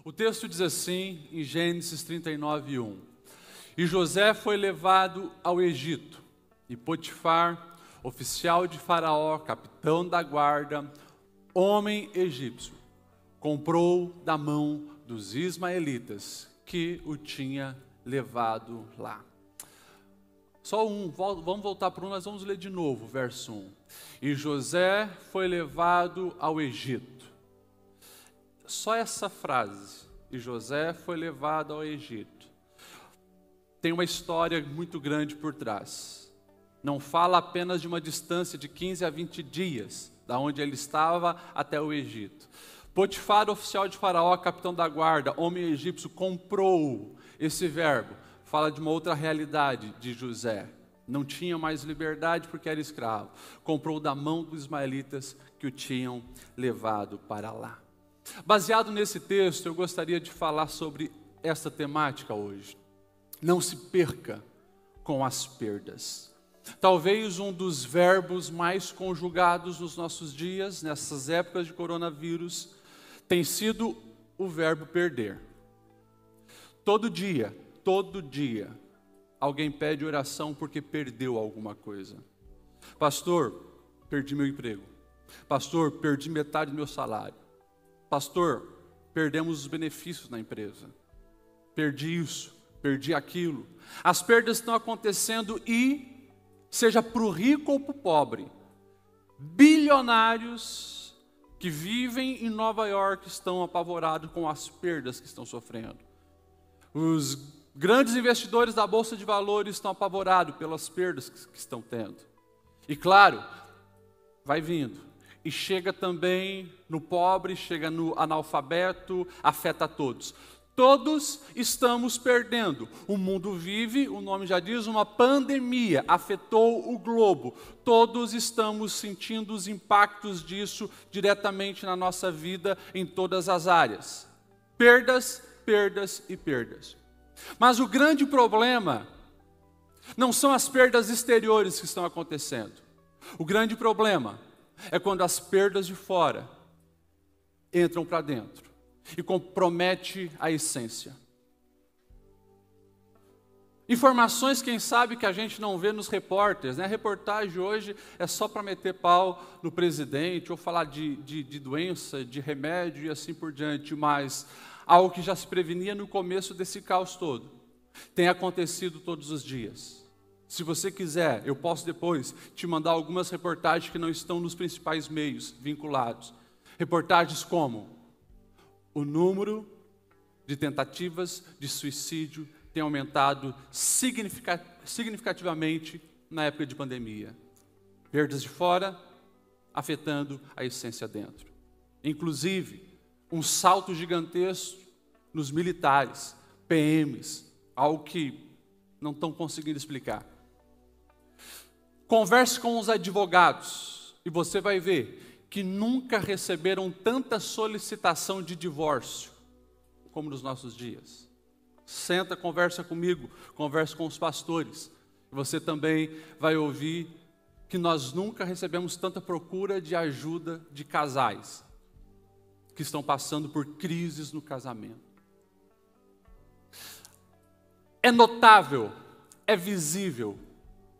O texto diz assim, em Gênesis 39:1. E José foi levado ao Egito, e Potifar, oficial de Faraó, capitão da guarda, homem egípcio, comprou da mão dos ismaelitas que o tinha levado lá. Só vamos voltar para um, nós vamos ler de novo, verso 1. E José foi levado ao Egito. Só essa frase, e José foi levado ao Egito, tem uma história muito grande por trás. Não fala apenas de uma distância de 15 a 20 dias, da onde ele estava até o Egito. Potifar, oficial de Faraó, capitão da guarda, homem egípcio, comprou. Esse verbo fala de uma outra realidade de José. Não tinha mais liberdade porque era escravo. Comprou da mão dos ismaelitas que o tinham levado para lá. Baseado nesse texto, eu gostaria de falar sobre esta temática hoje. Não se perca com as perdas. Talvez um dos verbos mais conjugados nos nossos dias, nessas épocas de coronavírus, tem sido o verbo perder. Todo dia, alguém pede oração porque perdeu alguma coisa. Pastor, perdi meu emprego. Pastor, perdi metade do meu salário. Pastor, perdemos os benefícios na empresa. Perdi isso, perdi aquilo. As perdas estão acontecendo e, seja para o rico ou para o pobre, bilionários que vivem em Nova York estão apavorados com as perdas que estão sofrendo. Os grandes investidores da Bolsa de Valores estão apavorados pelas perdas que estão tendo. E claro, vai vindo. E chega também no pobre, chega no analfabeto, afeta todos. Todos estamos perdendo. O mundo vive, o nome já diz, uma pandemia, afetou o globo. Todos estamos sentindo os impactos disso diretamente na nossa vida, em todas as áreas. Perdas, perdas e perdas. Mas o grande problema não são as perdas exteriores que estão acontecendo. O grande problema é quando as perdas de fora entram para dentro e compromete a essência. Informações, quem sabe, que a gente não vê nos repórteres, né? A reportagem hoje é só para meter pau no presidente ou falar de doença, de remédio e assim por diante, mas algo que já se prevenia no começo desse caos todo tem acontecido todos os dias. Se você quiser, eu posso depois te mandar algumas reportagens que não estão nos principais meios vinculados. Reportagens como: o número de tentativas de suicídio tem aumentado significativamente na época de pandemia. Perdas de fora afetando a essência dentro. Inclusive, um salto gigantesco nos militares, PMs, algo que não estão conseguindo explicar. Converse com os advogados e você vai ver que nunca receberam tanta solicitação de divórcio como nos nossos dias. Senta, conversa comigo, conversa com os pastores. Você também vai ouvir que nós nunca recebemos tanta procura de ajuda de casais que estão passando por crises no casamento. É notável, é visível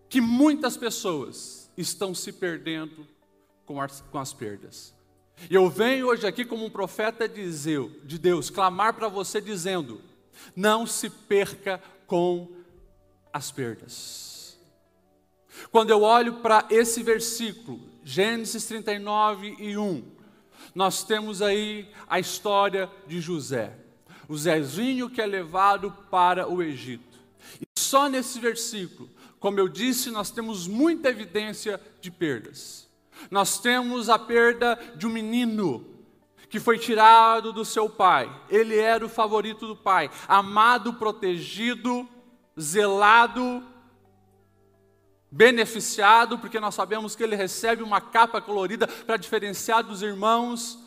que muitas pessoas estão se perdendo com as perdas. E eu venho hoje aqui como um profeta de Deus, clamar para você dizendo: não se perca com as perdas. Quando eu olho para esse versículo, Gênesis 39:1, nós temos aí a história de José. O Zezinho que é levado para o Egito. E só nesse versículo, como eu disse, nós temos muita evidência de perdas. Nós temos a perda de um menino que foi tirado do seu pai. Ele era o favorito do pai, amado, protegido, zelado, beneficiado, porque nós sabemos que ele recebe uma capa colorida para diferenciar dos irmãos,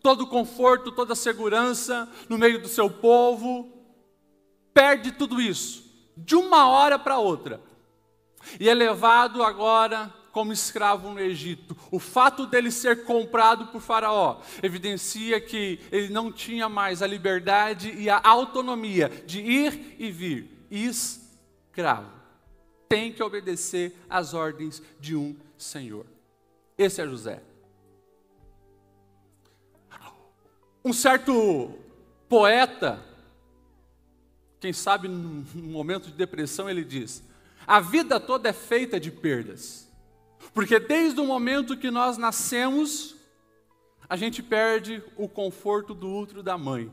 todo o conforto, toda a segurança no meio do seu povo. Perde tudo isso, de uma hora para outra. E é levado agora como escravo no Egito. O fato dele ser comprado por Faraó evidencia que ele não tinha mais a liberdade e a autonomia de ir e vir. Escravo. Tem que obedecer às ordens de um senhor. Esse é José. Um certo poeta, quem sabe num momento de depressão, ele diz: a vida toda é feita de perdas, porque desde o momento que nós nascemos, a gente perde o conforto do útero da mãe.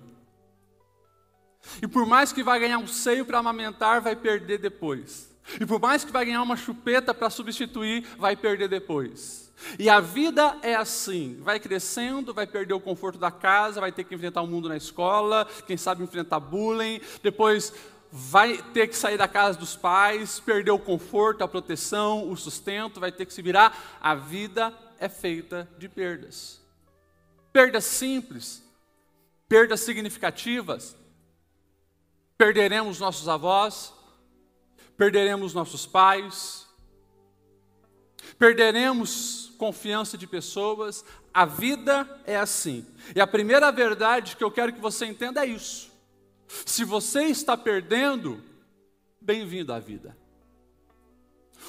E por mais que vai ganhar um seio para amamentar, vai perder depois. E por mais que vai ganhar uma chupeta para substituir, vai perder depois. E a vida é assim, vai crescendo, vai perder o conforto da casa, vai ter que enfrentar o mundo na escola, quem sabe enfrentar bullying, depois vai ter que sair da casa dos pais, perder o conforto, a proteção, o sustento, vai ter que se virar. A vida é feita de perdas. Perdas simples, perdas significativas. Perderemos nossos avós, perderemos nossos pais, perderemos confiança de pessoas. A vida é assim. E a primeira verdade que eu quero que você entenda é isso. Se você está perdendo, bem-vindo à vida.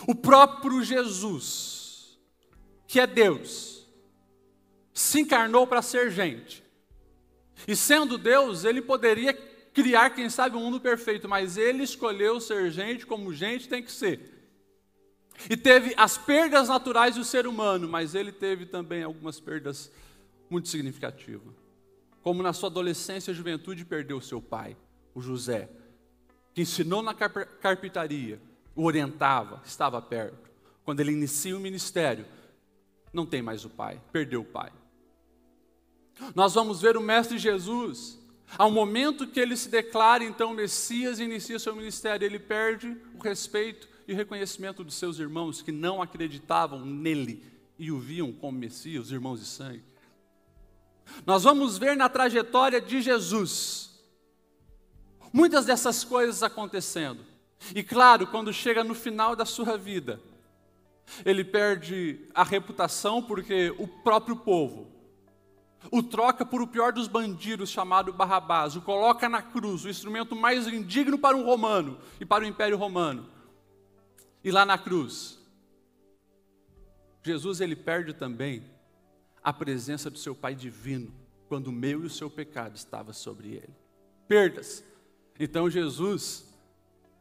O próprio Jesus, que é Deus, se encarnou para ser gente. E sendo Deus, ele poderia criar, quem sabe, um mundo perfeito, mas ele escolheu ser gente como gente tem que ser. E teve as perdas naturais do ser humano, mas ele teve também algumas perdas muito significativas. Como na sua adolescência e juventude perdeu seu pai, o José, que ensinou na carpintaria, o orientava, estava perto. Quando ele inicia o ministério, não tem mais o pai, perdeu o pai. Nós vamos ver o Mestre Jesus, ao momento que ele se declara então Messias e inicia seu ministério, ele perde o respeito e o reconhecimento dos seus irmãos que não acreditavam nele e o viam como Messias, os irmãos de sangue. Nós vamos ver na trajetória de Jesus muitas dessas coisas acontecendo. E claro, quando chega no final da sua vida, ele perde a reputação porque o próprio povo o troca por o pior dos bandidos, chamado Barrabás, o coloca na cruz, o instrumento mais indigno para um romano e para o Império Romano. E lá na cruz, Jesus ele perde também a presença do seu Pai divino, quando o meu e o seu pecado estava sobre ele. Perdas. Então Jesus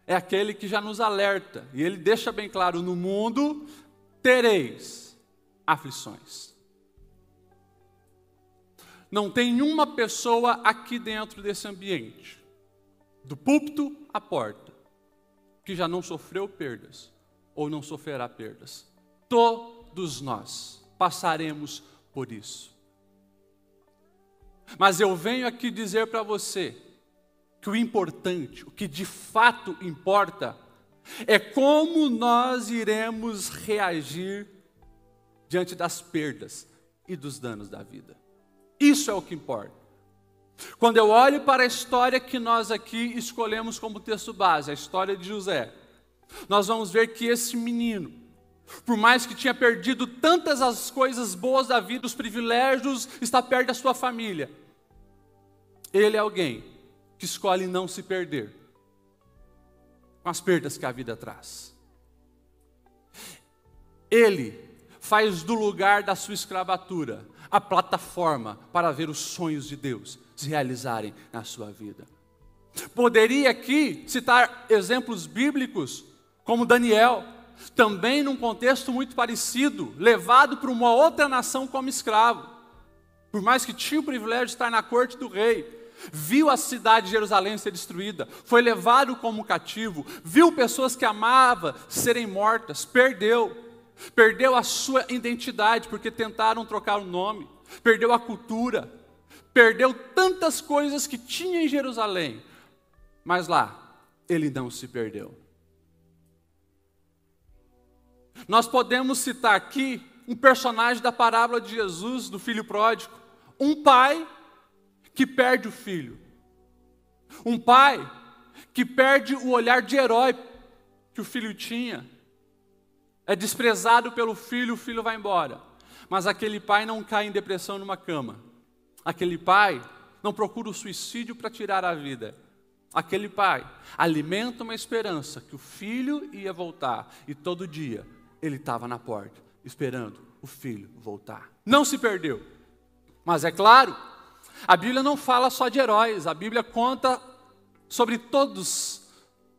é aquele que já nos alerta, e ele deixa bem claro: no mundo tereis aflições. Não tem uma pessoa aqui dentro desse ambiente, do púlpito à porta, que já não sofreu perdas ou não sofrerá perdas. Todos nós passaremos por isso. Mas eu venho aqui dizer para você que o importante, o que de fato importa, é como nós iremos reagir diante das perdas e dos danos da vida. Isso é o que importa. Quando eu olho para a história que nós aqui escolhemos como texto base, a história de José, nós vamos ver que esse menino, por mais que tinha perdido tantas as coisas boas da vida, os privilégios, está perto da sua família, ele é alguém que escolhe não se perder com as perdas que a vida traz. Ele faz do lugar da sua escravatura a plataforma para ver os sonhos de Deus se realizarem na sua vida. Poderia aqui citar exemplos bíblicos, como Daniel, também num contexto muito parecido, levado para uma outra nação como escravo. Por mais que tinha o privilégio de estar na corte do rei, viu a cidade de Jerusalém ser destruída, foi levado como cativo, viu pessoas que amava serem mortas, perdeu a sua identidade, porque tentaram trocar o nome, perdeu a cultura, perdeu tantas coisas que tinha em Jerusalém, mas lá, ele não se perdeu. Nós podemos citar aqui um personagem da parábola de Jesus, do filho pródigo, um pai que perde o filho, um pai que perde o olhar de herói que o filho tinha, é desprezado pelo filho, o filho vai embora. Mas aquele pai não cai em depressão numa cama. Aquele pai não procura o suicídio para tirar a vida. Aquele pai alimenta uma esperança que o filho ia voltar. E todo dia ele estava na porta, esperando o filho voltar. Não se perdeu. Mas é claro, a Bíblia não fala só de heróis. A Bíblia conta sobre todos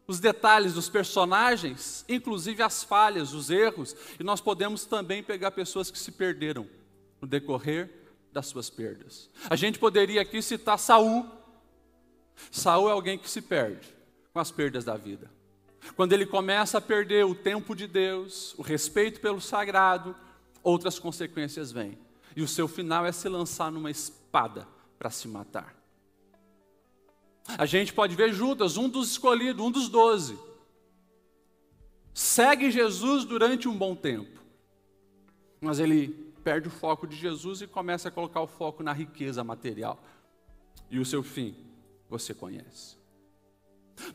os detalhes dos personagens, inclusive as falhas, os erros. E nós podemos também pegar pessoas que se perderam no decorrer das suas perdas. A gente poderia aqui citar Saul. Saul é alguém que se perde com as perdas da vida. Quando ele começa a perder o tempo de Deus, o respeito pelo sagrado, outras consequências vêm. E o seu final é se lançar numa espada para se matar. A gente pode ver Judas, um dos escolhidos, um dos 12. Segue Jesus durante um bom tempo. Mas ele perde o foco de Jesus e começa a colocar o foco na riqueza material. E o seu fim, você conhece.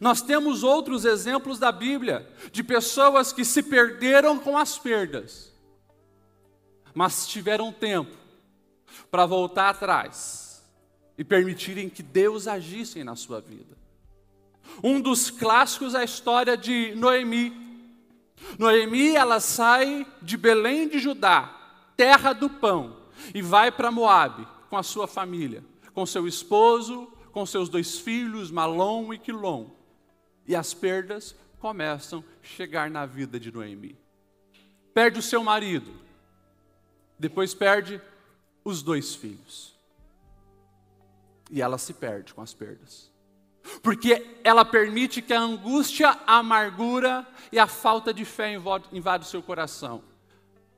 Nós temos outros exemplos da Bíblia, de pessoas que se perderam com as perdas, mas tiveram tempo para voltar atrás e permitirem que Deus agisse na sua vida. Um dos clássicos é a história de Noemi. Noemi, ela sai de Belém de Judá, terra do pão, e vai para Moabe com a sua família, com seu esposo, com seus 2 filhos, Malom e Quilom. E as perdas começam a chegar na vida de Noemi. Perde o seu marido, depois perde os 2 filhos. E ela se perde com as perdas. Porque ela permite que a angústia, a amargura e a falta de fé invadam o seu coração.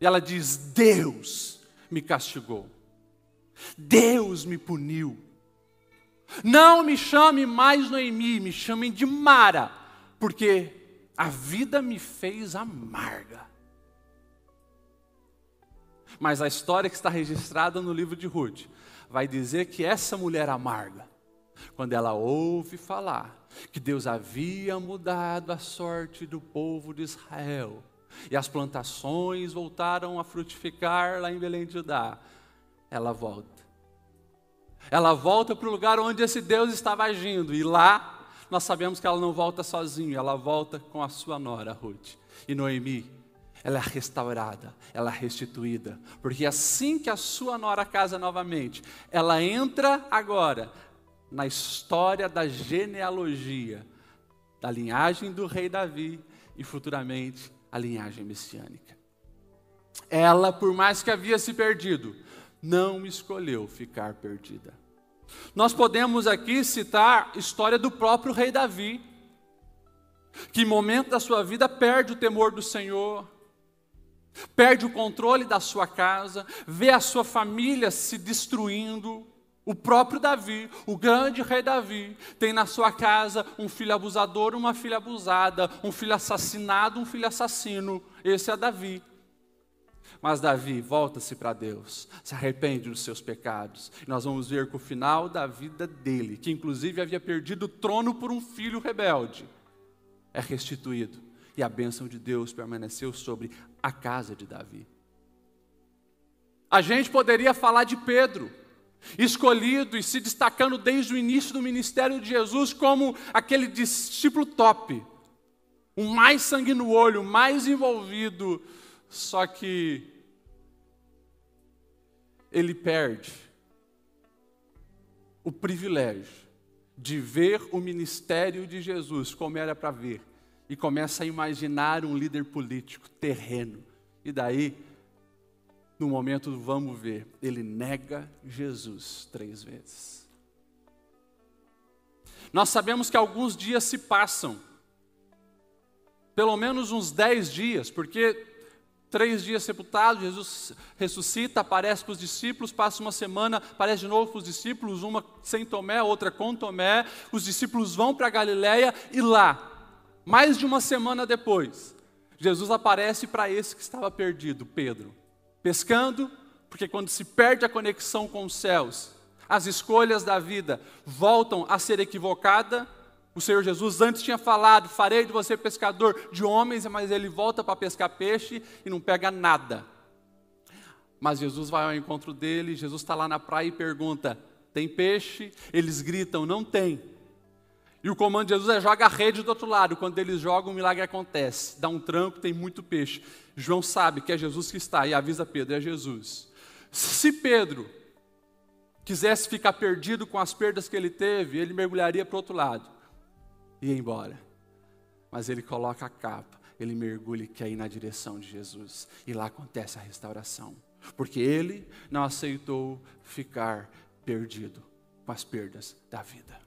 E ela diz: Deus me castigou. Deus me puniu. Não me chame mais Noemi, me chamem de Mara, porque a vida me fez amarga. Mas a história que está registrada no livro de Ruth vai dizer que essa mulher amarga, quando ela ouve falar que Deus havia mudado a sorte do povo de Israel, e as plantações voltaram a frutificar lá em Belém de Judá, ela volta. Ela volta para o lugar onde esse Deus estava agindo. E lá, nós sabemos que ela não volta sozinha, ela volta com a sua nora, Ruth. E Noemi, ela é restaurada, ela é restituída. Porque assim que a sua nora casa novamente, ela entra agora na história da genealogia, da linhagem do rei Davi e futuramente a linhagem messiânica. Ela, por mais que havia se perdido, não escolheu ficar perdida. Nós podemos aqui citar a história do próprio rei Davi, que em momento da sua vida perde o temor do Senhor, perde o controle da sua casa, vê a sua família se destruindo. O próprio Davi, o grande rei Davi, tem na sua casa um filho abusador, uma filha abusada, um filho assassinado, um filho assassino. Esse é Davi. Mas Davi volta-se para Deus, se arrepende dos seus pecados. E nós vamos ver que o final da vida dele, que inclusive havia perdido o trono por um filho rebelde, é restituído. E a bênção de Deus permaneceu sobre a casa de Davi. A gente poderia falar de Pedro, escolhido e se destacando desde o início do ministério de Jesus como aquele discípulo top, o mais sangue no olho, o mais envolvido, só que ele perde o privilégio de ver o ministério de Jesus como era para ver e começa a imaginar um líder político terreno. E daí, no momento do vamos ver, ele nega Jesus 3 vezes. Nós sabemos que alguns dias se passam, pelo menos uns 10 dias, porque 3 dias sepultado, Jesus ressuscita, aparece para os discípulos, passa uma semana, aparece de novo para os discípulos, uma sem Tomé, outra com Tomé. Os discípulos vão para a Galileia e lá, mais de uma semana depois, Jesus aparece para esse que estava perdido, Pedro. Pescando, porque quando se perde a conexão com os céus, as escolhas da vida voltam a ser equivocadas, O Senhor Jesus antes tinha falado, farei de você pescador de homens, mas ele volta para pescar peixe e não pega nada. Mas Jesus vai ao encontro dele, Jesus está lá na praia e pergunta, tem peixe? Eles gritam, não tem. E o comando de Jesus é joga a rede do outro lado. Quando eles jogam, o milagre acontece. Dá um tranco, tem muito peixe. João sabe que é Jesus que está e avisa Pedro, é Jesus. Se Pedro quisesse ficar perdido com as perdas que ele teve, ele mergulharia para o outro lado e ia embora. Mas ele coloca a capa, ele mergulha e quer ir na direção de Jesus. E lá acontece a restauração. Porque ele não aceitou ficar perdido com as perdas da vida.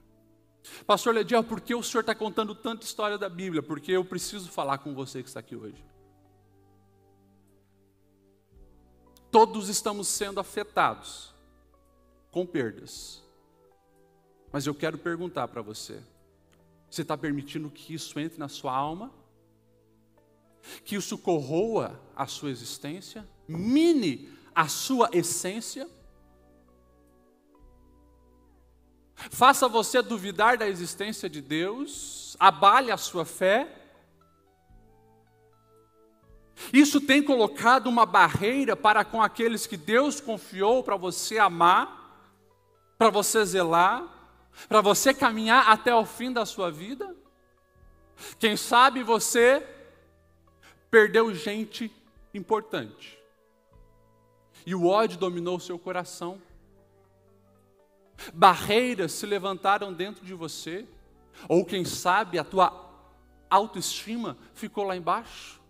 Pastor Lediel, por que o senhor está contando tanta história da Bíblia? Porque eu preciso falar com você que está aqui hoje. Todos estamos sendo afetados com perdas. Mas eu quero perguntar para você. Você está permitindo que isso entre na sua alma? Que isso corroa a sua existência? Mine a sua essência? Faça você duvidar da existência de Deus? Abale a sua fé? Isso tem colocado uma barreira para com aqueles que Deus confiou para você amar, para você zelar, para você caminhar até o fim da sua vida? Quem sabe você perdeu gente importante e o ódio dominou o seu coração. Barreiras se levantaram dentro de você, ou quem sabe a tua autoestima ficou lá embaixo.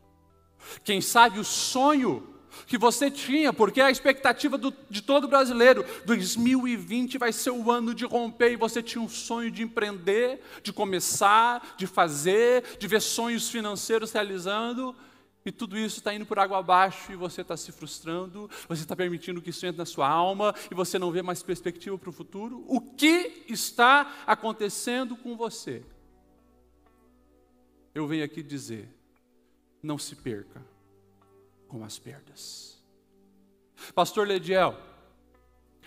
Quem sabe o sonho que você tinha, porque a expectativa de todo brasileiro, 2020 vai ser o ano de romper, e você tinha um sonho de empreender, de começar, de fazer, de ver sonhos financeiros realizando, e tudo isso está indo por água abaixo, e você está se frustrando, você está permitindo que isso entre na sua alma, e você não vê mais perspectiva para o futuro. O que está acontecendo com você? Eu venho aqui dizer, não se perca com as perdas. Pastor Lediel,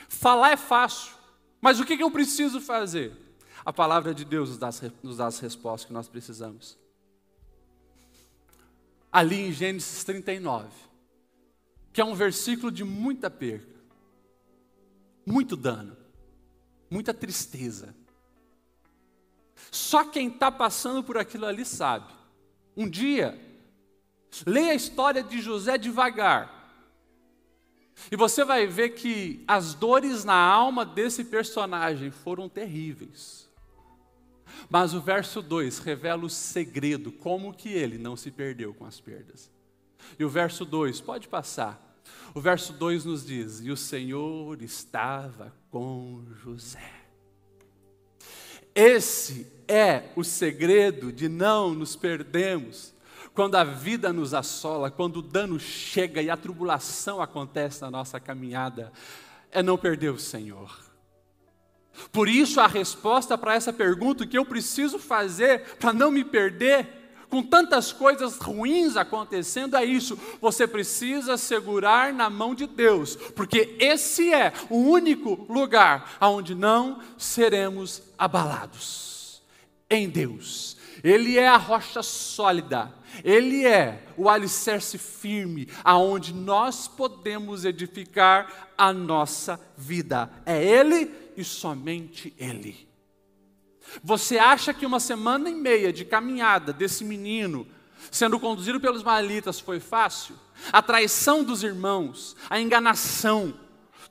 falar é fácil, mas o que eu preciso fazer? A palavra de Deus nos dá as respostas que nós precisamos. Ali em Gênesis 39, que é um versículo de muita perda, muito dano, muita tristeza. Só quem está passando por aquilo ali sabe. Um dia, leia a história de José devagar, e você vai ver que as dores na alma desse personagem foram terríveis. Mas o verso 2 revela o segredo, como que ele não se perdeu com as perdas. E o verso 2, pode passar. O verso 2 nos diz, e o Senhor estava com José. Esse é o segredo de não nos perdermos quando a vida nos assola, quando o dano chega e a tribulação acontece na nossa caminhada, é não perder o Senhor. Por isso a resposta para essa pergunta que eu preciso fazer para não me perder, com tantas coisas ruins acontecendo, é isso. Você precisa segurar na mão de Deus, porque esse é o único lugar onde não seremos abalados. Em Deus. Ele é a rocha sólida. Ele é o alicerce firme, aonde nós podemos edificar a nossa vida. É Ele e somente Ele. Você acha que uma semana e meia de caminhada desse menino, sendo conduzido pelos israelitas, foi fácil? A traição dos irmãos, a enganação,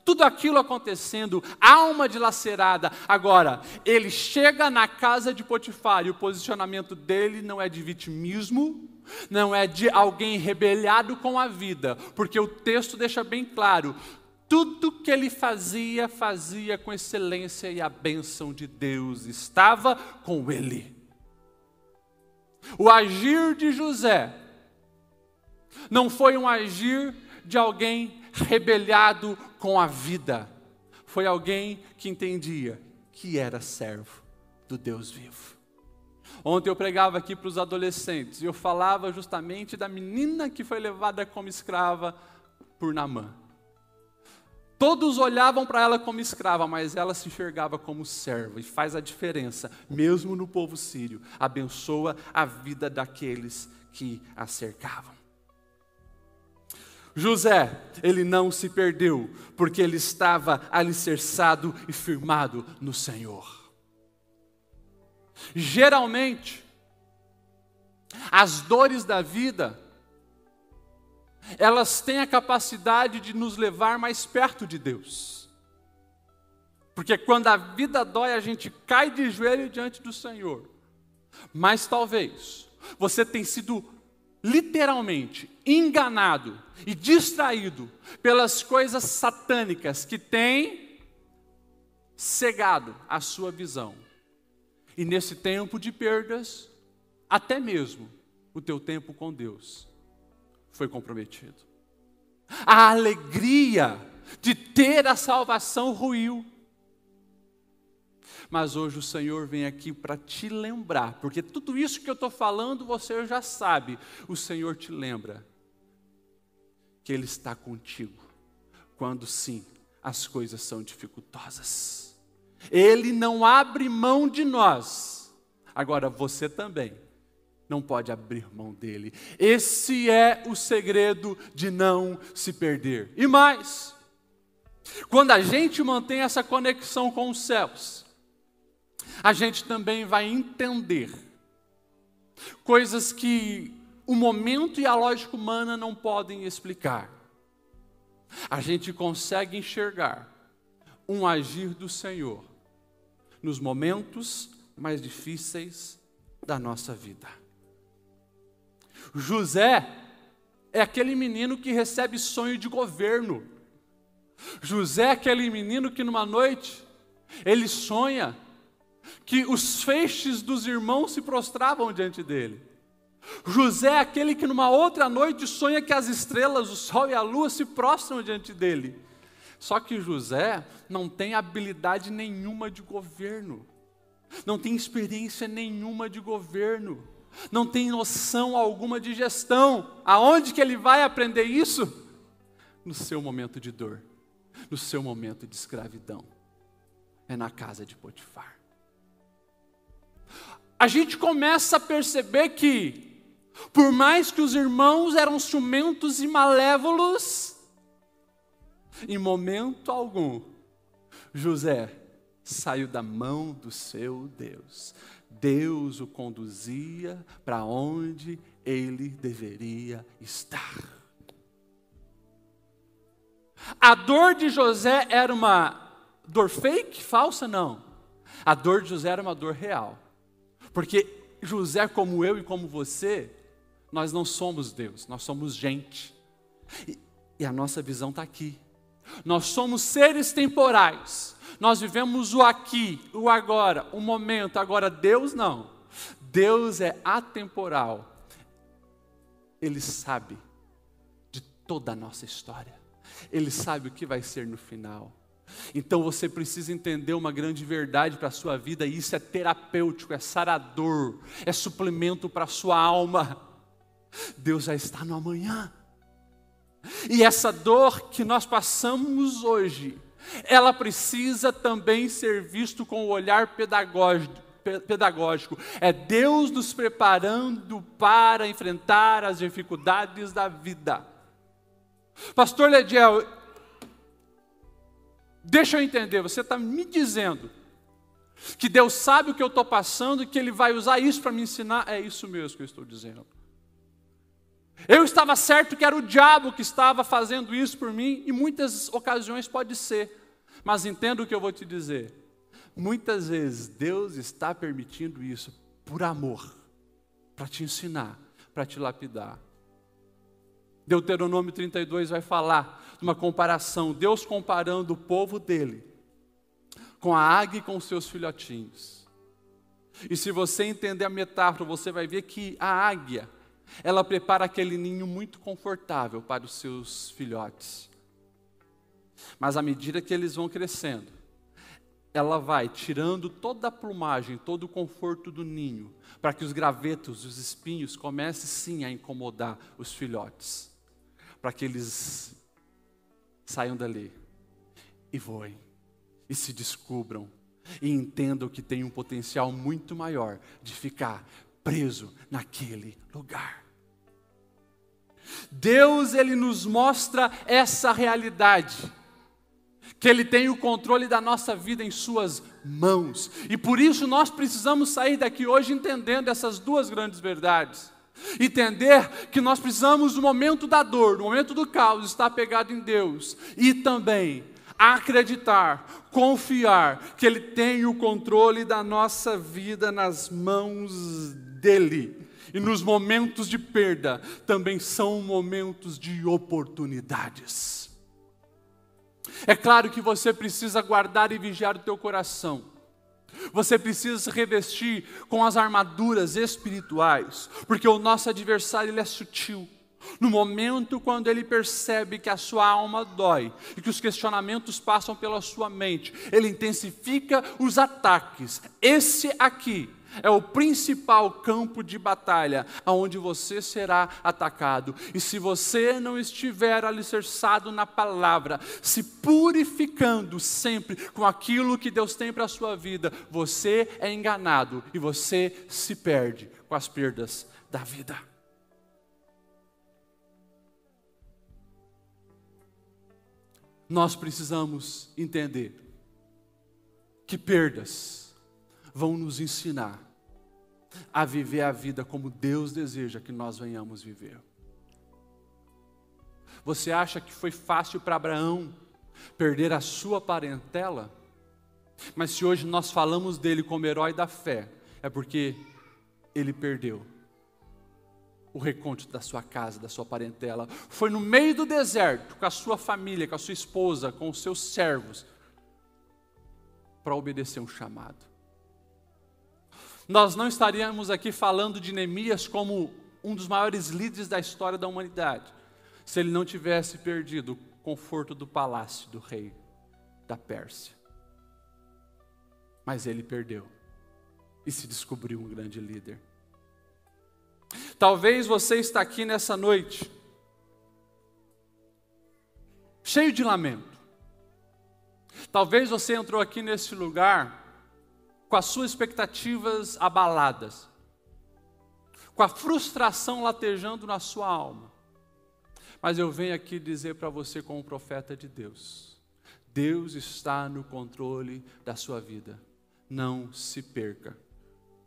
tudo aquilo acontecendo, alma dilacerada. Agora, ele chega na casa de Potifar e o posicionamento dele não é de vitimismo, não é de alguém rebelado com a vida, porque o texto deixa bem claro, tudo que ele fazia, fazia com excelência e a bênção de Deus estava com ele. O agir de José não foi um agir de alguém rebelado com a vida. Foi alguém que entendia que era servo do Deus vivo. Ontem eu pregava aqui para os adolescentes e eu falava justamente da menina que foi levada como escrava por Naamã. Todos olhavam para ela como escrava, mas ela se enxergava como serva. E faz a diferença, mesmo no povo sírio. Abençoa a vida daqueles que a cercavam. José, ele não se perdeu, porque ele estava alicerçado e firmado no Senhor. Geralmente, as dores da vida, elas têm a capacidade de nos levar mais perto de Deus. Porque quando a vida dói, a gente cai de joelho diante do Senhor. Mas talvez você tenha sido literalmente enganado e distraído pelas coisas satânicas que têm cegado a sua visão. E nesse tempo de perdas, até mesmo o teu tempo com Deus foi comprometido. A alegria de ter a salvação ruiu. Mas hoje o Senhor vem aqui para te lembrar, porque tudo isso que eu estou falando você já sabe. O Senhor te lembra que Ele está contigo quando sim as coisas são dificultosas. Ele não abre mão de nós. Agora você também não pode abrir mão dele. Esse é o segredo de não se perder. E mais, quando a gente mantém essa conexão com os céus, a gente também vai entender coisas que o momento e a lógica humana não podem explicar. A gente consegue enxergar um agir do Senhor nos momentos mais difíceis da nossa vida. José é aquele menino que recebe sonho de governo. José é aquele menino que numa noite ele sonha que os feixes dos irmãos se prostravam diante dele. José é aquele que numa outra noite sonha que as estrelas, o sol e a lua se prostram diante dele. Só que José não tem habilidade nenhuma de governo, não tem experiência nenhuma de governo, não tem noção alguma de gestão. Aonde que ele vai aprender isso? No seu momento de dor, no seu momento de escravidão. É na casa de Potifar. A gente começa a perceber que, por mais que os irmãos eram ciumentos e malévolos, em momento algum, José saiu da mão do seu Deus. Deus o conduzia para onde ele deveria estar. A dor de José era uma dor fake, falsa? Não. A dor de José era uma dor real. Porque José, como eu e como você, nós não somos Deus, nós somos gente. E a nossa visão está aqui. Nós somos seres temporais. Nós vivemos o aqui, o agora, o momento. Agora Deus não. Deus é atemporal. Ele sabe de toda a nossa história. Ele sabe o que vai ser no final. Então você precisa entender uma grande verdade para a sua vida. E isso é terapêutico, é sarador, é suplemento para a sua alma. Deus já está no amanhã. E essa dor que nós passamos hoje, ela precisa também ser visto com o olhar pedagógico. É Deus nos preparando para enfrentar as dificuldades da vida. Pastor Lediel, deixa eu entender, você está me dizendo que Deus sabe o que eu estou passando e que Ele vai usar isso para me ensinar? É isso mesmo que eu estou dizendo. Eu estava certo que era o diabo que estava fazendo isso por mim, e muitas ocasiões pode ser, mas entenda o que eu vou te dizer. Muitas vezes Deus está permitindo isso por amor, para te ensinar, para te lapidar. Deuteronômio 32 vai falar de uma comparação, Deus comparando o povo dele com a águia e com os seus filhotinhos. E se você entender a metáfora, você vai ver que a águia, ela prepara aquele ninho muito confortável para os seus filhotes. Mas à medida que eles vão crescendo, ela vai tirando toda a plumagem, todo o conforto do ninho, para que os gravetos, os espinhos comecem sim a incomodar os filhotes, para que eles saiam dali. e voem, e se descubram, e entendam que tem um potencial muito maior de ficar preso naquele lugar. Deus, Ele nos mostra essa realidade, que Ele tem o controle da nossa vida em suas mãos, e por isso nós precisamos sair daqui hoje entendendo essas duas grandes verdades. Entender que nós precisamos no momento da dor, no momento do caos, estar apegado em Deus, e também acreditar, confiar que Ele tem o controle da nossa vida nas mãos dEle. E nos momentos de perda, também são momentos de oportunidades. É claro que você precisa guardar e vigiar o teu coração. Você precisa se revestir com as armaduras espirituais, porque o nosso adversário ele é sutil. No momento quando ele percebe que a sua alma dói e que os questionamentos passam pela sua mente, ele intensifica os ataques. Esse aqui é o principal campo de batalha, onde você será atacado. E se você não estiver alicerçado na palavra, se purificando sempre com aquilo que Deus tem para a sua vida, você é enganado e você se perde com as perdas da vida. Nós precisamos entender que perdas vão nos ensinar a viver a vida como Deus deseja que nós venhamos viver. Você acha que foi fácil para Abraão perder a sua parentela? Mas se hoje nós falamos dele como herói da fé, é porque ele perdeu o recôndito da sua casa, da sua parentela. Foi no meio do deserto, com a sua família, com a sua esposa, com os seus servos, para obedecer um chamado. Nós não estaríamos aqui falando de Neemias como um dos maiores líderes da história da humanidade, se ele não tivesse perdido o conforto do palácio do rei da Pérsia. Mas ele perdeu e se descobriu um grande líder. Talvez você está aqui nessa noite, cheio de lamento. Talvez você entrou aqui nesse lugar com as suas expectativas abaladas, com a frustração latejando na sua alma. Mas eu venho aqui dizer para você como profeta de Deus, Deus está no controle da sua vida. Não se perca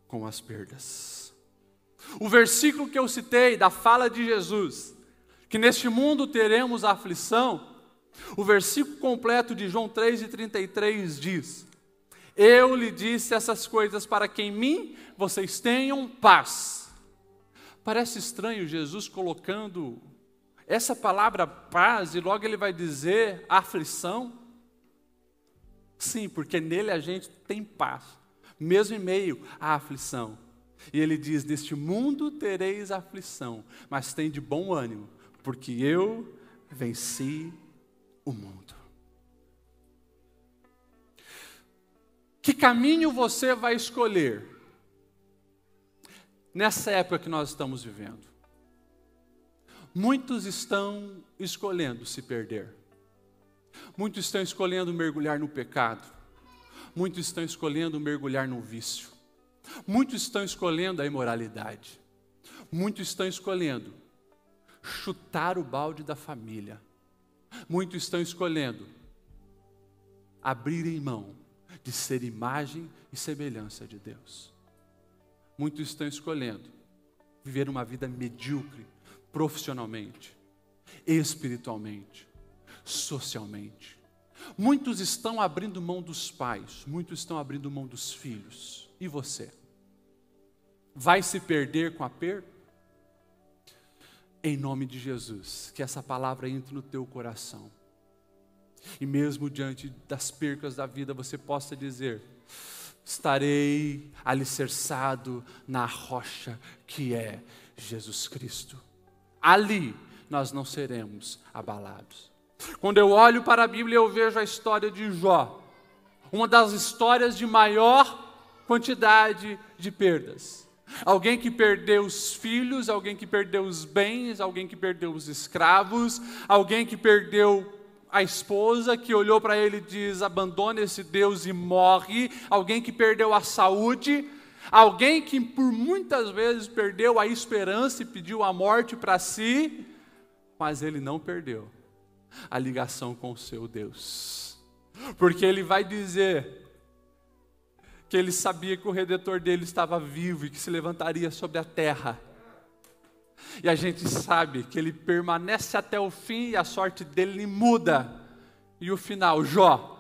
com as perdas. O versículo que eu citei da fala de Jesus, que neste mundo teremos aflição, o versículo completo de João 3:33 diz: eu lhe disse essas coisas para que em mim vocês tenham paz. Parece estranho Jesus colocando essa palavra paz e logo ele vai dizer aflição. Sim, porque nele a gente tem paz, mesmo em meio à aflição. E ele diz: neste mundo tereis aflição, mas tem de bom ânimo, porque eu venci o mundo. Que caminho você vai escolher nessa época que nós estamos vivendo? Muitos estão escolhendo se perder. Muitos estão escolhendo mergulhar no pecado. Muitos estão escolhendo mergulhar no vício. Muitos estão escolhendo a imoralidade. Muitos estão escolhendo chutar o balde da família. Muitos estão escolhendo abrirem mão de ser imagem e semelhança de Deus. Muitos estão escolhendo viver uma vida medíocre, profissionalmente, espiritualmente, socialmente. Muitos estão abrindo mão dos pais, muitos estão abrindo mão dos filhos. E você? Vai se perder com a perda? Em nome de Jesus, que essa palavra entre no teu coração. E mesmo diante das percas da vida, você possa dizer: estarei alicerçado na rocha que é Jesus Cristo. Ali nós não seremos abalados. Quando eu olho para a Bíblia, eu vejo a história de Jó, uma das histórias de maior quantidade de perdas. Alguém que perdeu os filhos, alguém que perdeu os bens, alguém que perdeu os escravos, alguém que perdeu a esposa que olhou para ele e diz: abandona esse Deus e morre. Alguém que perdeu a saúde, alguém que por muitas vezes perdeu a esperança e pediu a morte para si, mas ele não perdeu a ligação com o seu Deus, porque ele vai dizer que ele sabia que o Redentor dele estava vivo e que se levantaria sobre a terra. E a gente sabe que ele permanece até o fim e a sorte dele muda. E o final, Jó,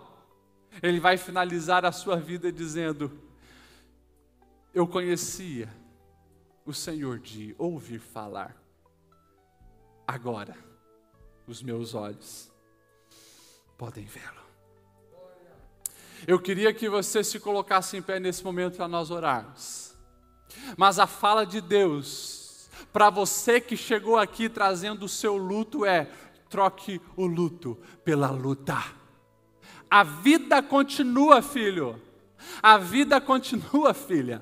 ele vai finalizar a sua vida dizendo: eu conhecia o Senhor de ouvir falar, agora os meus olhos podem vê-lo. Eu queria que você se colocasse em pé nesse momento para nós orarmos. Mas a fala de Deus para você que chegou aqui trazendo o seu luto é: troque o luto pela luta. A vida continua, filho. A vida continua, filha.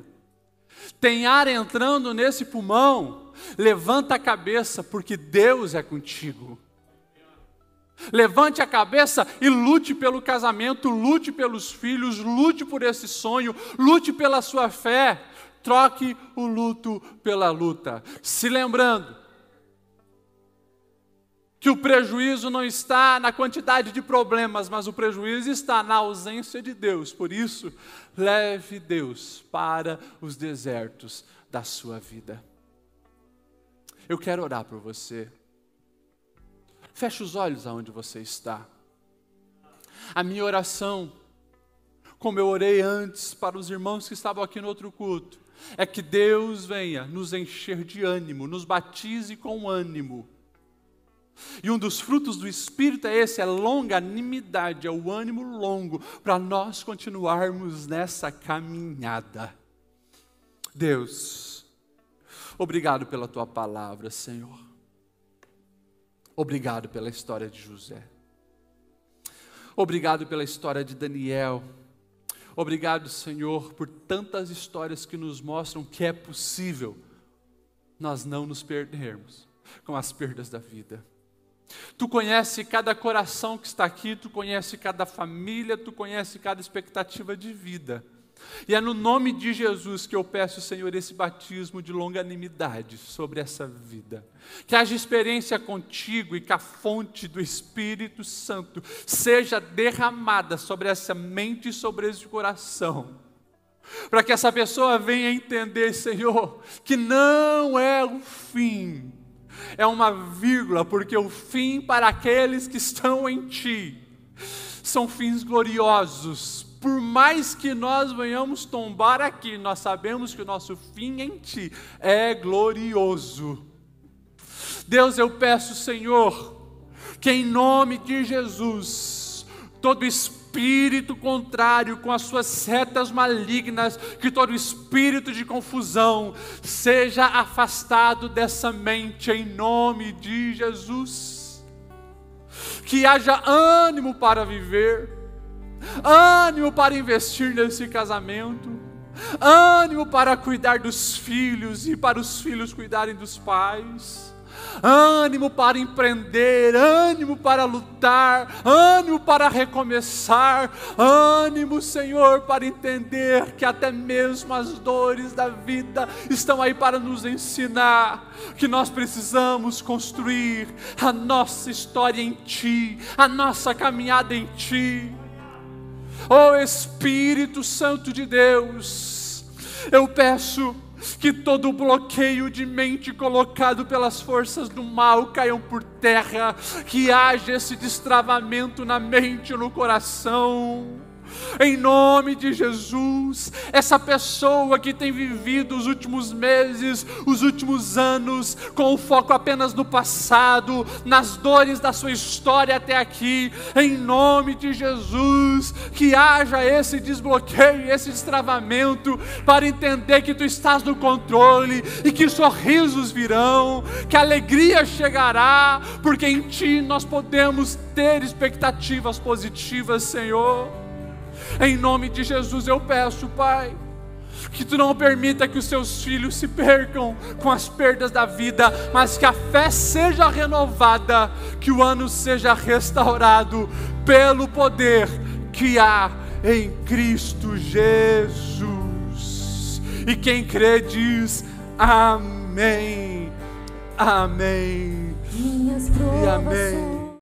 Tem ar entrando nesse pulmão. Levanta a cabeça, porque Deus é contigo. Levante a cabeça e lute pelo casamento, lute pelos filhos, lute por esse sonho, lute pela sua fé. Troque o luto pela luta. Se lembrando que o prejuízo não está na quantidade de problemas, mas o prejuízo está na ausência de Deus. Por isso, leve Deus para os desertos da sua vida. Eu quero orar por você. Feche os olhos aonde você está. A minha oração, como eu orei antes para os irmãos que estavam aqui no outro culto, é que Deus venha nos encher de ânimo, nos batize com ânimo. E um dos frutos do Espírito é esse, é longanimidade, é o ânimo longo, para nós continuarmos nessa caminhada. Deus, obrigado pela Tua palavra, Senhor. Obrigado pela história de José. Obrigado pela história de Daniel. Obrigado, Senhor, por tantas histórias que nos mostram que é possível nós não nos perdermos com as perdas da vida. Tu conhece cada coração que está aqui, Tu conhece cada família, Tu conhece cada expectativa de vida. E é no nome de Jesus que eu peço, Senhor, esse batismo de longanimidade sobre essa vida. Que haja experiência contigo e que a fonte do Espírito Santo seja derramada sobre essa mente e sobre esse coração. Para que essa pessoa venha entender, Senhor, que não é o fim, é uma vírgula, porque o fim para aqueles que estão em Ti são fins gloriosos. Por mais que nós venhamos tombar aqui, nós sabemos que o nosso fim em Ti é glorioso. Deus, eu peço, Senhor, que em nome de Jesus, todo espírito contrário com as suas setas malignas, que todo espírito de confusão seja afastado dessa mente em nome de Jesus. Que haja ânimo para viver, ânimo para investir nesse casamento, ânimo para cuidar dos filhos e para os filhos cuidarem dos pais, ânimo para empreender, ânimo para lutar, ânimo para recomeçar, ânimo, Senhor, para entender que até mesmo as dores da vida estão aí para nos ensinar que nós precisamos construir a nossa história em Ti, a nossa caminhada em Ti. Oh Espírito Santo de Deus, eu peço que todo bloqueio de mente colocado pelas forças do mal caiam por terra, que haja esse destravamento na mente e no coração. Em nome de Jesus, essa pessoa que tem vivido os últimos meses, os últimos anos, com o foco apenas no passado, nas dores da sua história até aqui, em nome de Jesus, que haja esse desbloqueio, esse destravamento, para entender que Tu estás no controle, e que sorrisos virão, que alegria chegará, porque em Ti nós podemos ter expectativas positivas, Senhor. Em nome de Jesus eu peço, Pai, Que tu não permita que os seus filhos se percam com as perdas da vida, mas que a fé seja renovada, que o ano seja restaurado pelo poder que há em Cristo Jesus. E quem crê diz amém, amém Minhas e amém.